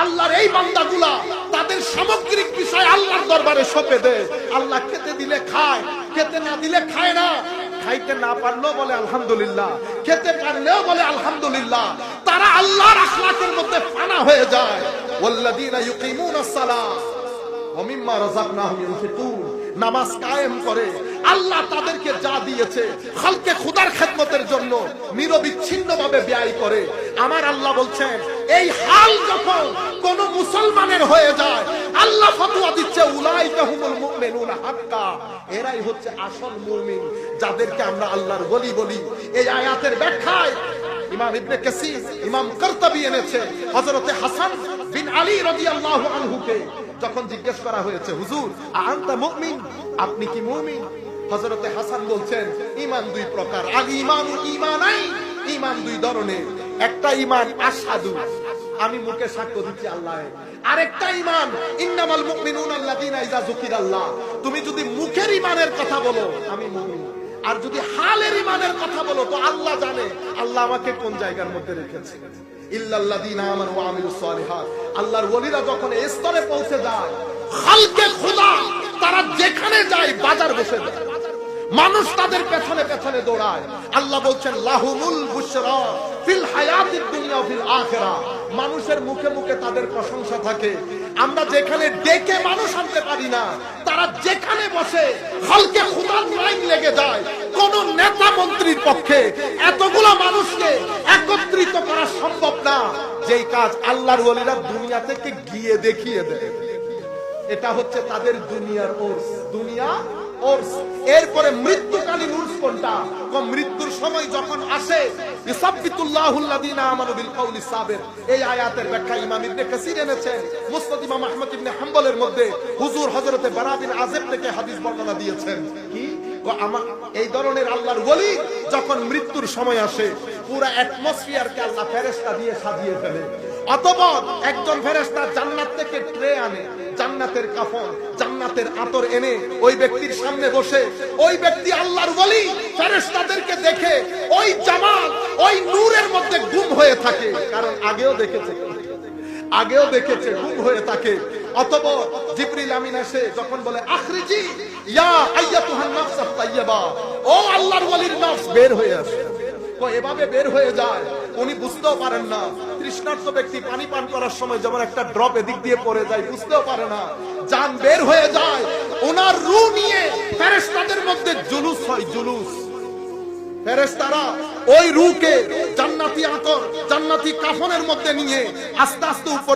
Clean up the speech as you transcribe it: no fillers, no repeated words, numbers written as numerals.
আল্লাহর এই বান্দাগুলা তাদের সামগ্রিক বিষয় আল্লাহর দরবারে সঁপে দেয়। আল্লাহ খেতে দিলে খায়, খেতে না দিলে খায় না। খাইতে না পারলেও বলে আলহামদুলিল্লাহ, খেতে পারলেও বলে আলহামদুলিল্লাহ। তারা আল্লাহর আখলাকের মধ্যে ফানা হয়ে যায়। ওয়াল্লাযীনা ইউকিমুনাস সালাহ ওয়া মিম্মা রাযাকনাহুম ইউনফিকুন, নামাজ কায়েম করে। আল্লাহ তাদেরকে যা দিয়েছে খালকে খোদার খেদমতের জন্য নিরবিচ্ছিন্নভাবে ব্যয় করে। আমার আল্লাহ বলছেন এই হাল যখন কোন মুসলমানের হয়ে যায়, আল্লাহ ফতোয়া দিচ্ছে উলাইকা হুমুল মুমিনুনা হাক্কা, এরাই হচ্ছে আসল মুমিন, যাদেরকে আমরা আল্লাহর ওলি বলি। এই আয়াতের ব্যাখ্যায় ইমাম ইবনে কাসির, ইমাম কুরতুবী এনেছে হযরতে হাসান বিন আলী রাদিয়াল্লাহু আনহুকে যখন জিজ্ঞেস করা হয়েছে, হুজুর আনতা মুমিন, আপনি কি মুমিন? হযরতে হাসান বলছেন ঈমান দুই প্রকার, আল ঈমানু ঈমানাইন, ঈমান দুই ধরনের। একটা ঈমান আশহাদু, আমি মুখে সাক্ষ্য দিচ্ছি আল্লাহ। আরেকটা ঈমান ইন্নামাল মুমিনুনা আল্লাযীনা ইযা যুকিরাল্লাহ, তুমি যদি মুখের ঈমানের কথা বলো আমি মুমিন, আর যদি হালের ঈমানের কথা বলো তো আল্লাহ জানে আল্লাহ আমাকে কোন জায়গার মধ্যে রেখেছে। ইল্লাল্লাযীনা আমানু ওয়া আমিলুস সালিহাত, আল্লাহর ওলিরা যখন এই স্তরে পৌঁছে যায়, খালকে খোদা তারা যেখানে যায় বাজার বসে যায়, মানুষ তাদের পেছনে পেছনে দৌড়ায়। আল্লাহ বলছেন লাহুমুল বুশরা ফিল হায়াতিদ দুনিয়া ফিল আখিরাহ, মানুষের মুখে মুখে তাদের প্রশংসা থাকে। আমরা যেখানে ডেকে মানুষ আনতে পারি না, তারা যেখানে বসে খালকে খোদার লাইন লেগে যায়। কোন নেতা মন্ত্রীর পক্ষে এতগুলো মানুষকে একত্রিত করা সম্ভব না, যেই কাজ আল্লাহর ওলিরা দুনিয়া থেকে গিয়ে দেখিয়ে দেয়। এটা হচ্ছে তাদের দুনিয়ার ওর্স, দুনিয়া ওর্স। এরপরে মৃত্যুকালীন উর্স কোনটা? মৃত্যুর সময় যখন আসে, ইসাব্বিতুল্লাহুল্লাযীনা আমানু বিল কওলি সাবির, এই আয়াতের ব্যাখ্যা ইমাম ইবনে কাসির এনেছেন মুসনাদ ইমাম আহমদ ইবনে হাম্বলের মধ্যে। হুজুর হযরতে বারা বিন আযিব থেকে হাদিস বর্ণনা দিয়েছেন কি এই ধরনের আল্লাহর ওলি যখন মৃত্যুর সময় আসে, পুরো অ্যাটমসফিয়ারকে আল্লাহ ফেরেশতা দিয়ে সাজিয়ে ফেলে। অথবা একজন ফেরেশতা জান্নাত থেকে ট্রে আনে, জান্নাতের কাফন, জান্নাতের আতর এনে ওই ব্যক্তির সামনে বসে, ওই ব্যক্তি আল্লাহর ওলি ফেরেশতাদেরকে দেখে ওই জামাল, ওই নূরের মধ্যে গুম হয়ে থাকে। কারণ আগেও দেখেছে গুম হয়ে থাকে। অথবা জিবরিল আমিন এসে যখন বলে আখরিজি ইয়া আইয়াতুহান নাফসাত তাইয়্যিবা, ও আল্লাহর ওলির নফস বের হয়ে আসে। এভাবে বের হয়ে যায়, উনি বুঝতেও পারেন না। তৃষ্ণার্ত ব্যক্তি পানি পান করার সময় যেমন একটা ড্রপ এদিক দিয়ে পড়ে যায়, বুঝতেও পারে না, জান বের হয়ে যায়। ওনার রূহ নিয়ে ফেরেশতাদের মধ্যে জুলুস হয়, জুলুস। ফেরেশতারা ওই রূহকে জান্নাতি আতর, জান্নাতি কাফনের মধ্যে নিয়ে আস্তে আস্তে উপর